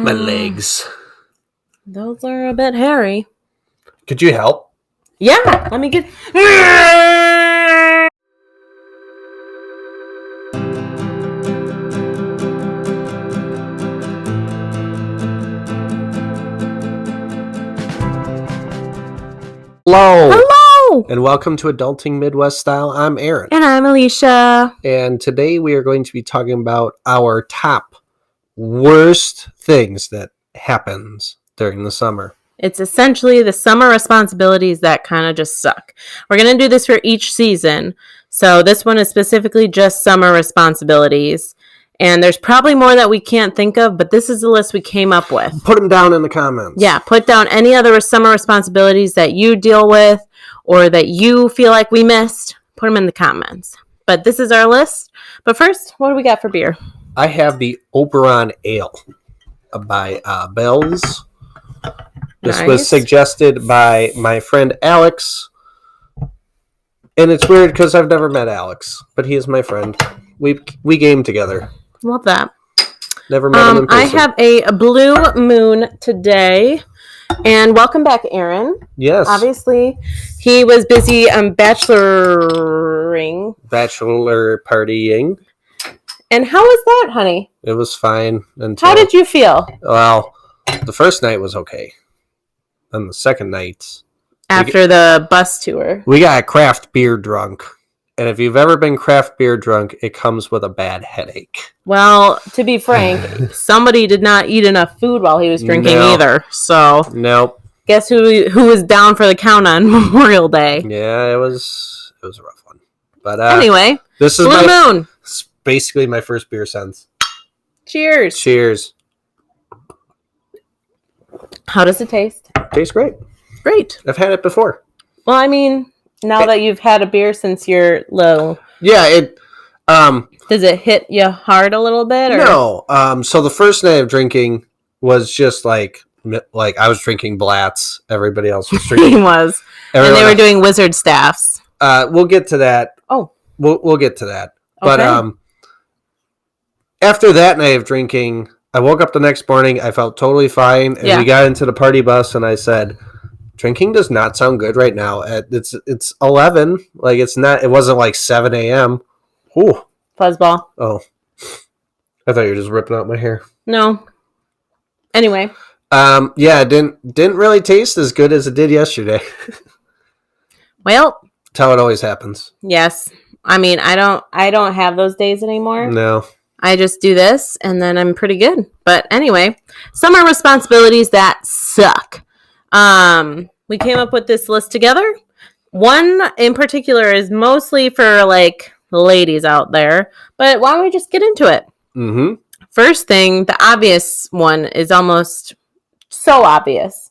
My legs. Those are a bit hairy. Could you help? Yeah, let me get... Hello, and welcome to Adulting Midwest Style. I'm Aaron. And I'm Alicia. And today we are going to be talking about our top worst things that happens during the summer. It's essentially the summer responsibilities that kind of just suck. We're going to do this for each season. So this one is specifically just summer responsibilities. And there's probably more that we can't think of, but this is the list we came up with. Put them down in the comments. Yeah, put down any other summer responsibilities that you deal with or that you feel like we missed. Put them in the comments. But this is our list. But first, what do we got for beer? I have the Oberon Ale by Bell's. This was suggested by my friend Alex. And it's weird because I've never met Alex, but he is my friend. We game together. Love that. Never met him in person. I have a Blue Moon today. And welcome back, Aaron. Yes. Obviously, he was busy bacheloring. Bachelor partying. And how was that, honey? It was fine. How did you feel? Well, the first night was okay. And the second night... After the bus tour. We got craft beer drunk. And if you've ever been craft beer drunk, it comes with a bad headache. Well, to be frank, somebody did not eat enough food while he was drinking either. So, nope. Guess who was down for the count on Memorial Day? Yeah, it was a rough one. But anyway, this is Blue Moon. It's basically my first beer since. Cheers. Cheers. How does it taste? Tastes great. Great. I've had it before. Well, I mean, now that you've had a beer since you're little. Yeah, it does it hit you hard a little bit? Or? No. So the first night of drinking was just like I was drinking Blatz. Everybody else was drinking. He was. And they were doing wizard staffs. We'll get to that. Oh. We'll get to that. Okay. But after that night of drinking, I woke up the next morning. I felt totally fine. And we got into the party bus and I said, drinking does not sound good right now. It's 11. Like it wasn't like 7 a.m. Ooh. Fuzzball. Oh. I thought you were just ripping out my hair. No. Anyway. Yeah, it didn't really taste as good as it did yesterday. Well, that's how it always happens. Yes. I mean, I don't have those days anymore. No. I just do this and then I'm pretty good. But anyway, summer responsibilities that suck. We came up with this list together. One in particular is mostly for like ladies out there, but why don't we just get into it? Mm-hmm. First thing, the obvious one is almost so obvious,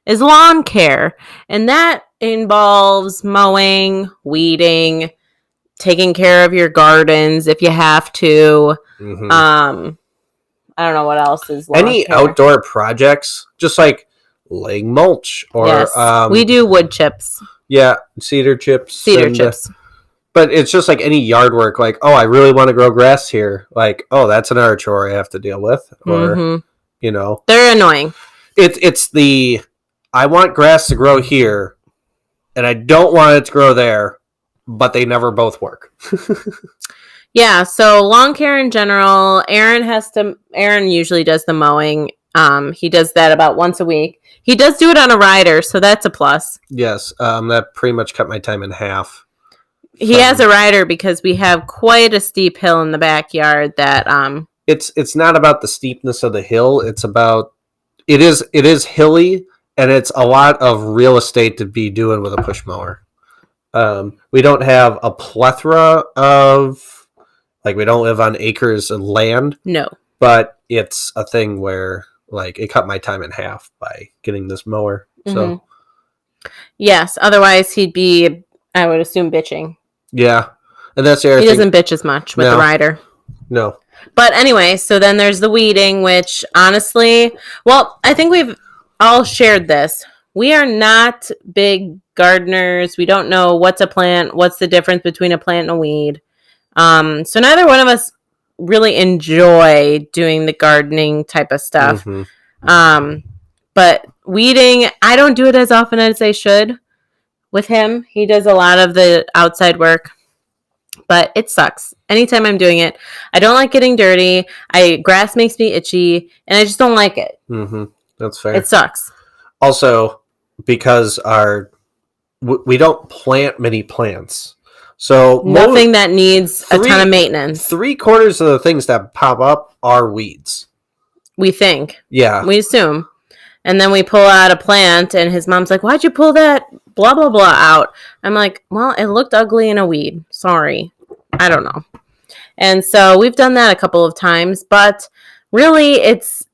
is lawn care. And that involves mowing, weeding, taking care of your gardens if you have to. Mm-hmm. I don't know what else is lawn Any care. Outdoor projects, just like laying mulch or yes, we do wood chips. Yeah, cedar chips. Chips. But it's just like any yard work, like, oh, I really want to grow grass here. Like, oh, that's another chore I have to deal with. Or, you know. They're annoying. It's the, I want grass to grow here, and I don't want it to grow there, but they never both work. Yeah, so lawn care in general, Aaron usually does the mowing. He does that about once a week. He does do it on a rider, so that's a plus. Yes, that pretty much cut my time in half. He has a rider because we have quite a steep hill in the backyard that It's not about the steepness of the hill, it's about it is hilly and it's a lot of real estate to be doing with a push mower. We don't have a plethora of we don't live on acres of land. No. But it's a thing where it cut my time in half by getting this mower. So yes, otherwise he'd be, I would assume, bitching. Yeah. And that's the other thing. He doesn't bitch as much with the rider. No. But anyway, so then there's the weeding, which honestly, well, I think we've all shared this. We are not big gardeners. We don't know what's a plant, what's the difference between a plant and a weed. So neither one of us really enjoy doing the gardening type of stuff. Mhm. But weeding, I don't do it as often as I should with him. He does a lot of the outside work, but it sucks. Anytime I'm doing it, I don't like getting dirty. Grass makes me itchy, and I just don't like it. That's fair. It sucks. Also, because we don't plant many plants, so Nothing that needs a ton of maintenance. 3/4 of the things that pop up are weeds. We think. Yeah. We assume. And then we pull out a plant, and his mom's like, "Why'd you pull that blah, blah, blah out?" I'm like, "Well, it looked ugly in a weed. Sorry. I don't know." And so we've done that a couple of times, but really it's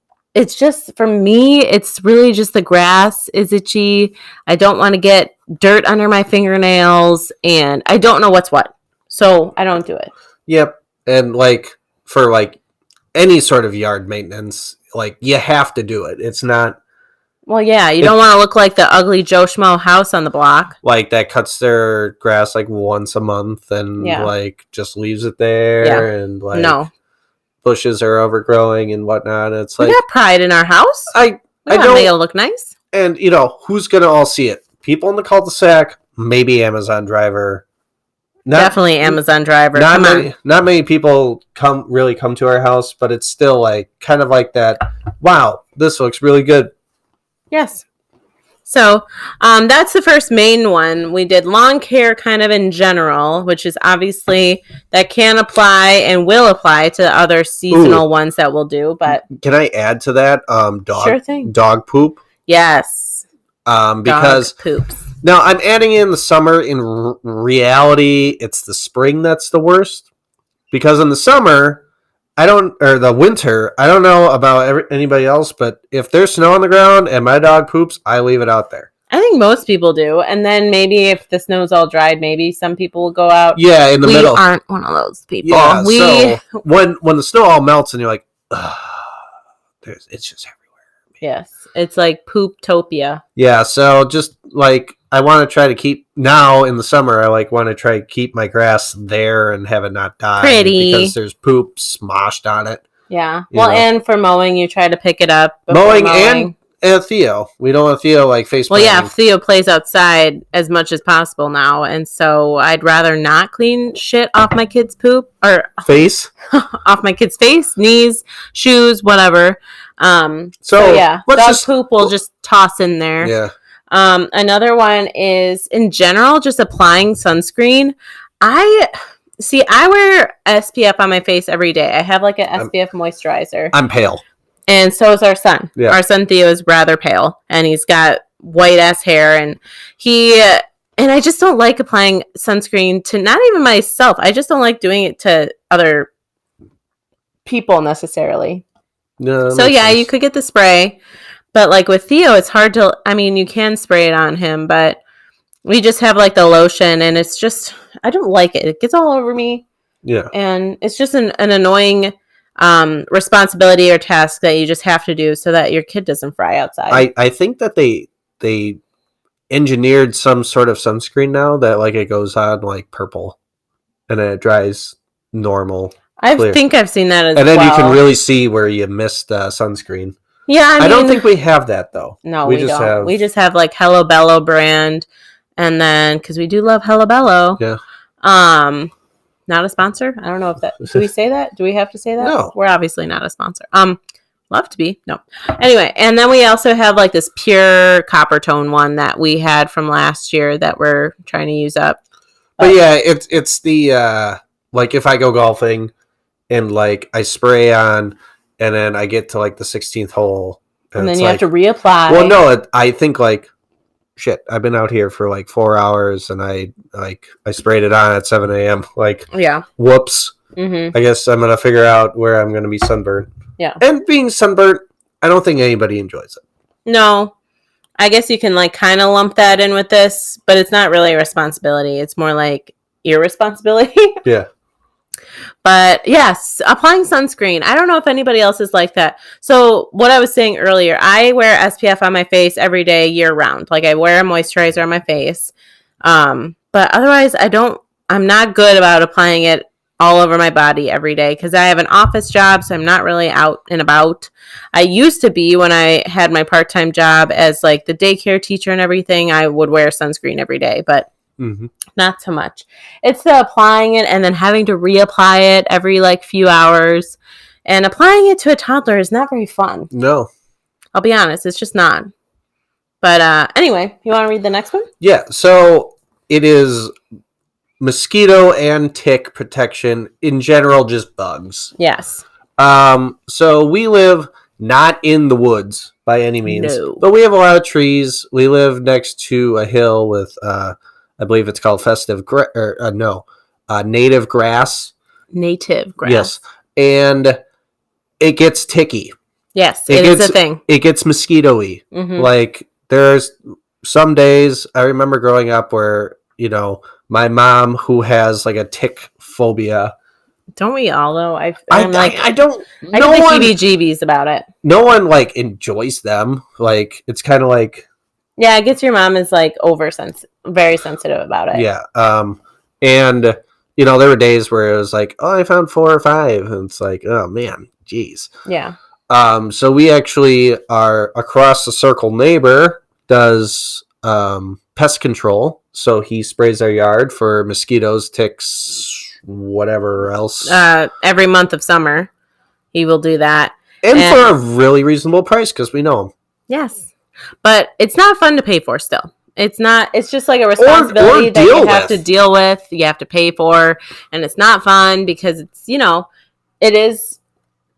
just, for me, it's really just the grass is itchy. I don't want to get dirt under my fingernails, and I don't know what's what. So I don't do it. Yep. And like for like any sort of yard maintenance, like you have to do it. It's not Well, yeah, you don't want to look like the ugly Joe Schmo house on the block. like that cuts their grass like once a month and like just leaves it there and like No. bushes are overgrowing and whatnot. It's We like got pride in our house. I We want to make it look nice. and you know who's gonna all see it? People in the cul-de-sac, maybe Amazon driver. Definitely Amazon driver. Not Come many, on. not many people come to our house, but it's still like kind of like that. Wow, this looks really good. Yes. So that's the first main one. We did lawn care kind of in general, which is obviously that can apply and will apply to other seasonal ones that we'll do. But can I add to that? Sure thing. Dog poop. Yes. Because dog poops. Now I'm adding in the summer. In reality, it's the spring that's the worst. Because in the summer, or the winter, I don't know about anybody else, but if there's snow on the ground and my dog poops, I leave it out there. I think most people do. And then maybe if the snow's all dried, maybe some people will go out. Yeah, in the middle. We aren't one of those people. Yeah, so when the snow all melts and you're like, it's just everywhere. Yes, it's like Pooptopia. Yeah, so just like I want to try to keep now in the summer. I want to try to keep my grass there and have it not die pretty because there's poop smoshed on it. Yeah. Well, and for mowing, you try to pick it up. Mowing. And Theo. We don't want Theo face. Well, yeah, Theo plays outside as much as possible now, and so I'd rather not clean shit off my kid's poop or face, off my kid's face, knees, shoes, whatever. So yeah, dog poop we'll just toss in there. Yeah. Another one is in general just applying sunscreen. I wear SPF on my face every day. I have like an SPF moisturizer. I'm pale. And so is our son. Yeah. Our son Theo is rather pale, and he's got white ass hair, and I just don't like applying sunscreen to not even myself. I just don't like doing it to other people necessarily. No. So yeah, you could get the spray, but like with Theo, it's hard to. I mean, you can spray it on him, but we just have like the lotion, and it's just I don't like it. It gets all over me. Yeah, and it's just an annoying responsibility or task that you just have to do so that your kid doesn't fry outside. I think that they engineered some sort of sunscreen now that like it goes on like purple and then it dries normal. I think I've seen that as well. And then you can really see where you missed sunscreen. Yeah, I don't think we have that though. No, we don't. We just have like Hello Bello brand, and then because we do love Hello Bello. Yeah. Not a sponsor. I don't know if that. Do we say that? Do we have to say that? No. We're obviously not a sponsor. Love to be. No. Anyway, and then we also have like this pure copper tone one that we had from last year that we're trying to use up. But yeah, it's the like if I go golfing and like I spray on and then I get to like the 16th hole and then you have to reapply. Well, no, I think like shit, I've been out here for like 4 hours and I sprayed it on at 7 a.m. Like, yeah. Whoops. Mm-hmm. I guess I'm going to figure out where I'm going to be sunburned. Yeah. And being sunburnt, I don't think anybody enjoys it. No. I guess you can like kind of lump that in with this, but it's not really a responsibility. It's more like irresponsibility. Yeah. But yes, applying sunscreen. I don't know if anybody else is like that. So what I was saying earlier, I wear SPF on my face every day, year round. Like I wear a moisturizer on my face. But otherwise I'm not good about applying it all over my body every day because I have an office job, so I'm not really out and about. I used to be when I had my part-time job as like the daycare teacher and everything. I would wear sunscreen every day, but not so much. It's the applying it and then having to reapply it every like few hours. And applying it to a toddler is not very fun. No. I'll be honest, it's just not. But anyway, you want to read the next one? Yeah, so it is mosquito and tick protection, in general, just bugs. Yes. So we live not in the woods by any means, No. but we have a lot of trees. We live next to a hill with, I believe it's called native grass. Native grass. Yes, and it gets ticky. Yes, it is a thing. It gets mosquito-y. Mm-hmm. Like, there's some days I remember growing up where, my mom, who has like a tick phobia. Don't we all though? I get the heebie-jeebies about it. No one like enjoys them. Like, it's kind of like, yeah, I guess your mom is like very sensitive about it. Yeah. And there were days where it was like, oh, I found 4 or 5, and it's like, oh man, geez. Yeah. So we actually are across the circle neighbor does pest control. So he sprays our yard for mosquitoes, ticks, whatever else. Every month of summer, he will do that. And for a really reasonable price because we know him. Yes. But it's not fun to pay for still. It's not. It's just like a responsibility that you have to deal with. You have to pay for, and it's not fun because it's it is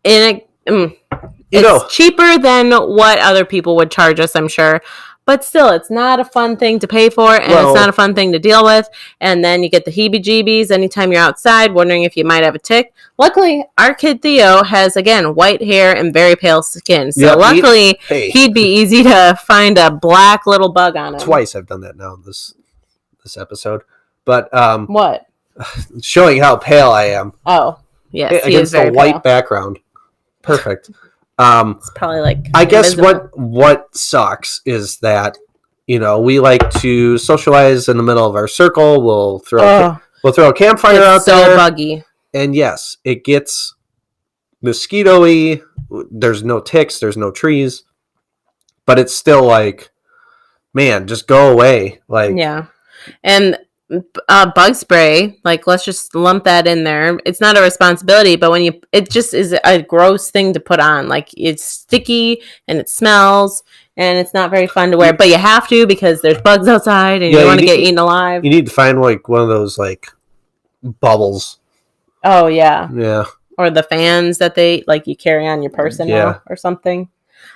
it's cheaper than what other people would charge us, I'm sure. But still, it's not a fun thing to pay for, and it's not a fun thing to deal with. And then you get the heebie-jeebies anytime you're outside, wondering if you might have a tick. Luckily, our kid Theo has, again, white hair and very pale skin. So luckily, he'd be easy to find a black little bug on him. Twice I've done that now this episode. But what? Showing how pale I am. Oh, yes. Against the white background. Perfect. It's probably like I guess what sucks is that we like to socialize in the middle of our circle. We'll throw a campfire out there. So buggy. And yes, it gets mosquito-y. There's no ticks. There's no trees, but it's still like, man, just go away. Like, yeah, and bug spray, like, let's just lump that in there. It's not a responsibility, but it just is a gross thing to put on. Like, it's sticky and it smells and it's not very fun to wear, but you have to because there's bugs outside and you want to get eaten alive. You need to find like one of those like bubbles. Oh yeah. Yeah. Or the fans that you carry on your person now or something.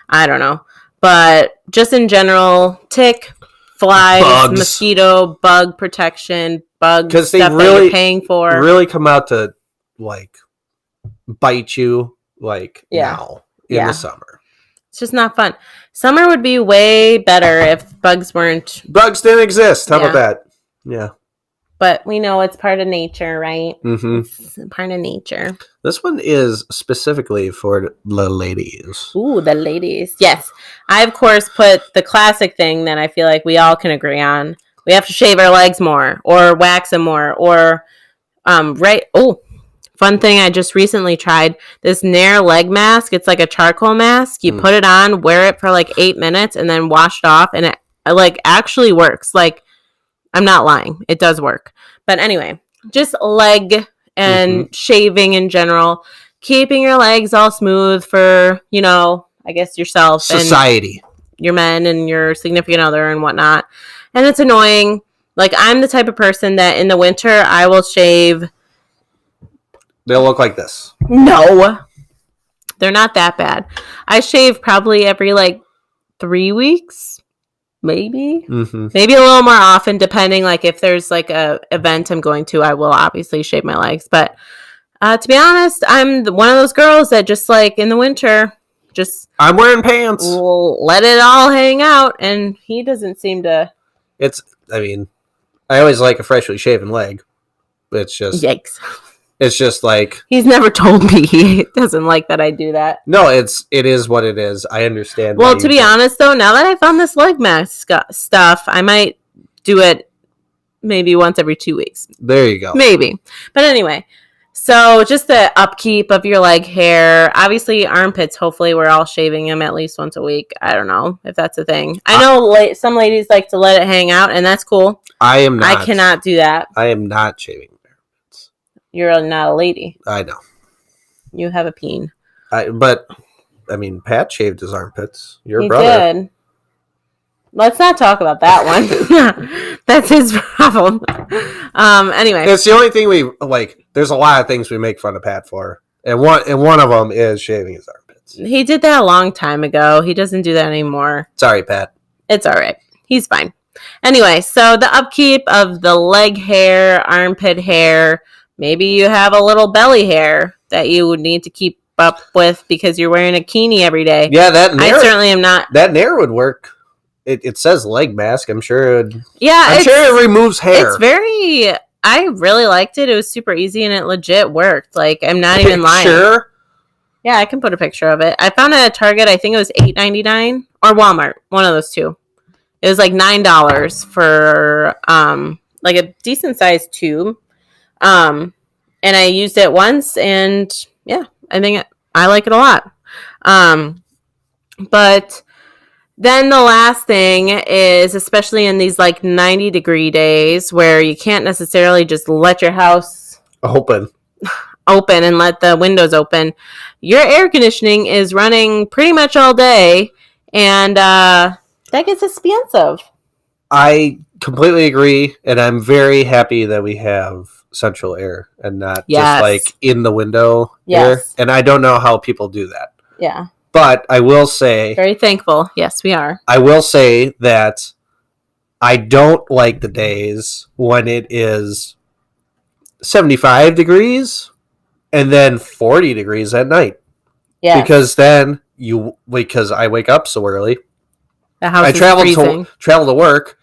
I don't know. But just in general, tick, flies, bugs, mosquito, bug protection, bug stuff that you're paying for. Really come out to like bite you now in the summer. It's just not fun. Summer would be way better if bugs didn't exist. How about that? Yeah. But we know it's part of nature, right? Mm-hmm. It's part of nature. This one is specifically for the ladies. Ooh, the ladies. Yes. I, of course, put the classic thing that I feel like we all can agree on. We have to shave our legs more or wax them more or, fun thing I just recently tried. This Nair leg mask. It's like a charcoal mask. You put it on, wear it for like 8 minutes, and then wash it off. And it actually works. Like, I'm not lying. It does work. But anyway, just leg and shaving in general. Keeping your legs all smooth for, I guess yourself. Society. And your men and your significant other and whatnot. And it's annoying. Like, I'm the type of person that in the winter, I will shave. They'll look like this. No. They're not that bad. I shave probably every 3 weeks. Maybe a little more often, depending. Like, if there's a event I'm going to, I will obviously shave my legs. But to be honest, I'm one of those girls that just in the winter, I'm wearing pants. Let it all hang out, and he doesn't seem to. I always like a freshly shaven leg. It's just yikes. It's just he's never told me he doesn't like that I do that. No, it is what it is. I understand. Well, to be honest, though, now that I found this leg mask stuff, I might do it maybe once every 2 weeks. There you go. Maybe. But anyway, So just the upkeep of your leg hair. Obviously, armpits. Hopefully, we're all shaving them at least once a week. I don't know if that's a thing. I know some ladies like to let it hang out, and that's cool. I am not. I cannot do that. I am not shaving armpits. You're not a lady. I know. You have a peen. But I mean, Pat shaved his armpits. Your He brother. did. Let's not talk about that one. That's his problem. Anyway, It's the only thing we like. There's a lot of things we make fun of Pat for, and one of them is shaving his armpits. he did that a long time ago. He doesn't do that anymore. Sorry, Pat. It's all right. He's fine. Anyway, so the upkeep of the leg hair, armpit hair, maybe you have a little belly hair that you would need to keep up with because you're wearing a bikini every day. Yeah, that I nair, certainly am not. that nair would work. It says leg mask. I'm sure. Yeah, I'm sure it removes hair. It's very. I really liked it. It was super easy and it legit worked. Like, I'm not even lying. Sure. Yeah, I can put a picture of it. I found it at Target. I think it was $8.99 or Walmart. One of those two. It was like $9 for like a decent sized tube. And I used it once, and yeah, I like it a lot. But then the last thing is, especially in these like 90-degree days where you can't necessarily just let your house Open. and let the windows open, your air conditioning is running pretty much all day, and that gets expensive. I completely agree, and I'm very happy that we have central air and not Yes. just like in the window air. Yes. And I don't know how people do that. Yeah, But I will say very thankful. Yes, we are. that I don't like the days when it is 75 degrees and then 40 degrees at night. Yeah, Because I wake up so early. the house I is travel freezing. to work.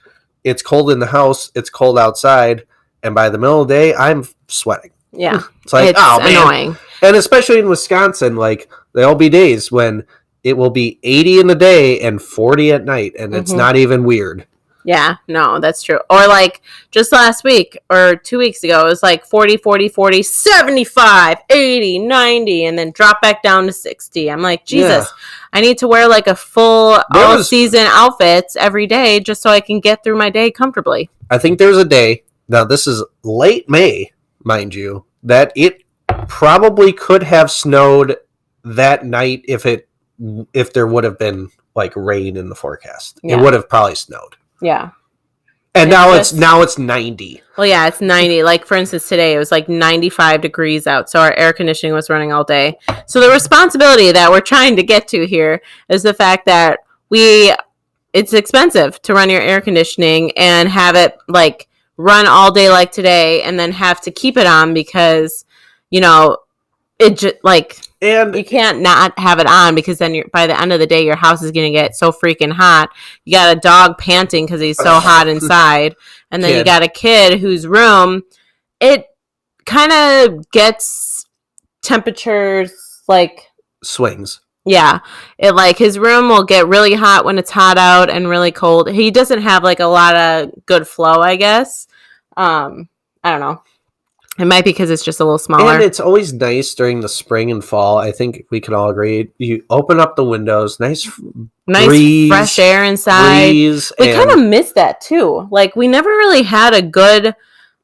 It's cold in the house. It's cold outside. And by the middle of the day, I'm sweating. Yeah, It's like, it's oh, man. annoying. And especially in Wisconsin, like, there'll be days when it will be 80 in the day and 40 at night. And it's Mhm. not even weird. Yeah, no, that's true. Or like just last week or 2 weeks ago, it was like 40, 40, 40, 75, 80, 90, and then drop back down to 60. I'm like, Jesus, I need to wear like a full all-season outfits every day just so I can get through my day comfortably. I think there's a day, now this is late May, mind you, that it probably could have snowed that night if there would have been like rain in the forecast. Yeah. It would have probably snowed. Yeah. And It's now it's 90. Well, yeah, it's 90. Like, for instance, today it was like 95 degrees out, so our air conditioning was running all day. So the responsibility that we're trying to get to here is the fact that it's expensive to run your air conditioning and have it, like, run all day like today and then have to keep it on because, you know, it just, like, And you can't not have it on because then by the end of the day, your house is going to get so freaking hot. You got a dog panting because he's so hot inside. And then you got a kid whose room, it kind of gets temperatures like, swings. yeah, it like his room will get really hot when it's hot out and really cold. He doesn't have like a lot of good flow, I guess. I don't know. It might be because it's just a little smaller. And it's always nice during the spring and fall. I think we can all agree. You open up the windows, nice breeze, fresh air inside. We kind of miss that too. Like, we never really had a good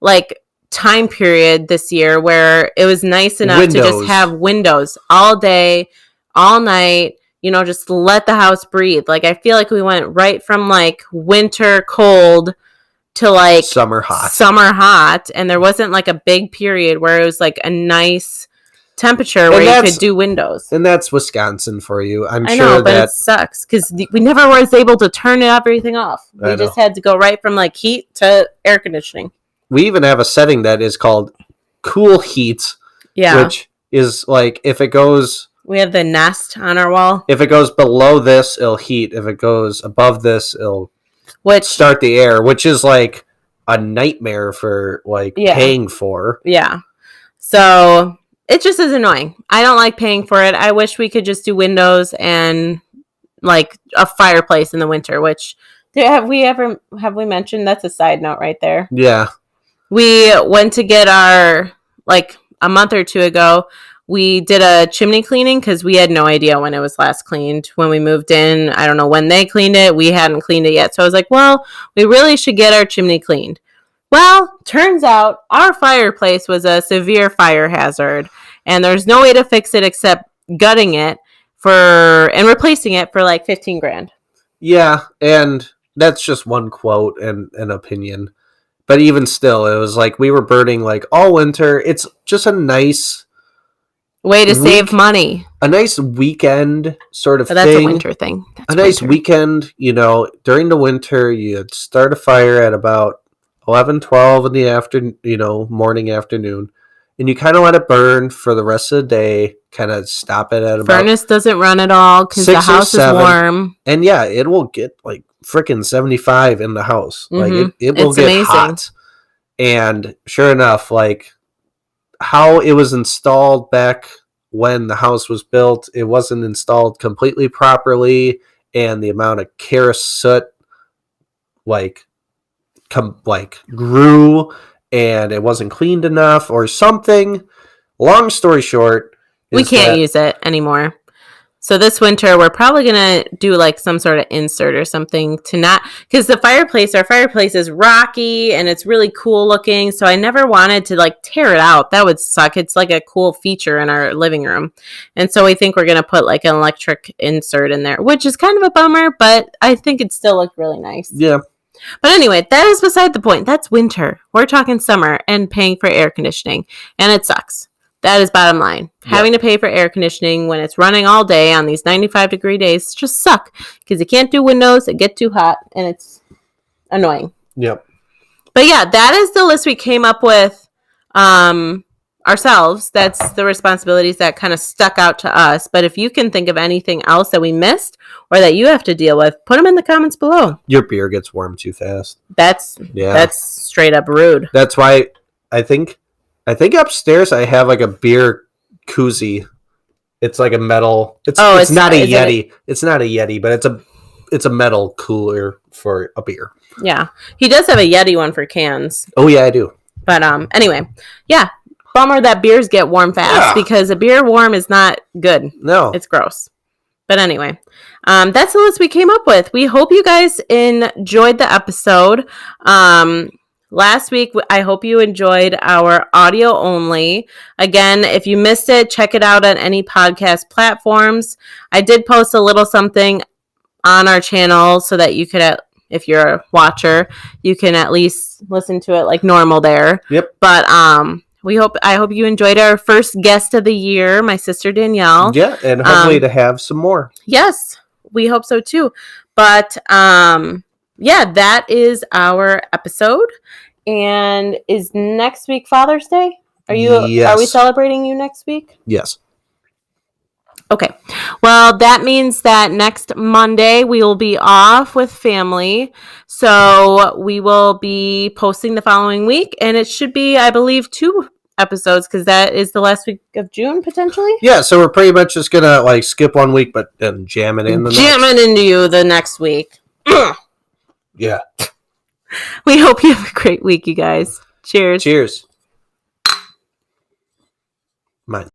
like time period this year where it was nice enough to just have windows all day, all night, you know, just let the house breathe. Like, I feel like we went right from like winter cold to like summer hot, and there wasn't like a big period where it was like a nice temperature where you could do windows. And that's Wisconsin for you. I know, sure but that it sucks because we never was able to turn everything off. We just had to go right from like heat to air conditioning. We even have a setting that is called cool heat, which is like if it goes. We have the Nest on our wall. If it goes below this, it'll heat. If it goes above this, it'll start the air, which is like a nightmare for like paying for. Yeah. So it just is annoying. I don't like paying for it. I wish we could just do windows and like a fireplace in the winter, which have we mentioned? That's a side note right there. Yeah. We went to get our like a month or two ago, we did a chimney cleaning because we had no idea when it was last cleaned. When we moved in, I don't know when they cleaned it. We hadn't cleaned it yet. So I was like, well, we really should get our chimney cleaned. Well, turns out our fireplace was a severe fire hazard, and there's no way to fix it except gutting it and replacing it for like 15 grand. Yeah, and that's just one quote and an opinion. But even still, it was like we were burning like all winter. It's just a nice way to save money. A nice weekend sort of but that's thing. A winter thing. That's a nice weekend, during the winter, you'd start a fire at about 11, 12 in the afternoon, morning, afternoon. And you kind of let it burn for the rest of the day, kind of stop it at about... Furnace doesn't run at all because the house is warm. And yeah, it will get like freaking 75 in the house. Mm-hmm. Like it will get amazing. Hot. And sure enough, like how it was installed back when the house was built, it wasn't installed completely properly. And the amount of kerosene soot grew, and it wasn't cleaned enough or something. Long story short, we can't use it anymore. So this winter, we're probably going to do like some sort of insert or something to not, because our fireplace is rocky and it's really cool looking. So I never wanted to like tear it out. That would suck. It's like a cool feature in our living room. And so we think we're going to put like an electric insert in there, which is kind of a bummer, but I think it still looked really nice. Yeah. But anyway, that is beside the point. That's winter. We're talking summer and paying for air conditioning. And it sucks. That is bottom line. Yep. Having to pay for air conditioning when it's running all day on these 95-degree days just suck. Because you can't do windows. It gets too hot. And it's annoying. Yep. But yeah, that is the list we came up with ourselves. That's the responsibilities that kind of stuck out to us. But if you can think of anything else that we missed or that you have to deal with, put them in the comments below. Your beer gets warm too fast. That's straight up rude. That's why I think upstairs I have like a beer koozie. It's like a metal. It's not a Yeti. It's not a Yeti, but it's a metal cooler for a beer. Yeah, he does have a Yeti one for cans. Oh yeah, I do. But anyway, yeah. Bummer that beers get warm fast because a beer warm is not good. No. It's gross. But anyway, that's the list we came up with. We hope you guys enjoyed the episode. Last week, I hope you enjoyed our audio only. Again, if you missed it, check it out on any podcast platforms. I did post a little something on our channel so that you could, if you're a watcher, you can at least listen to it like normal there. Yep. But I hope you enjoyed our first guest of the year, my sister Danielle. Yeah, and hopefully to have some more. Yes, we hope so too. But yeah, that is our episode. And is next week Father's Day? Yes. Are we celebrating you next week? Yes. Okay. Well, that means that next Monday we will be off with family. So we will be posting the following week. And it should be, I believe, 2 episodes because that is the last week of June, potentially. Yeah, so we're pretty much just going to like skip one week, but then jam it in into you the next week. Yeah. We hope you have a great week, you guys. Cheers. Cheers. Mine.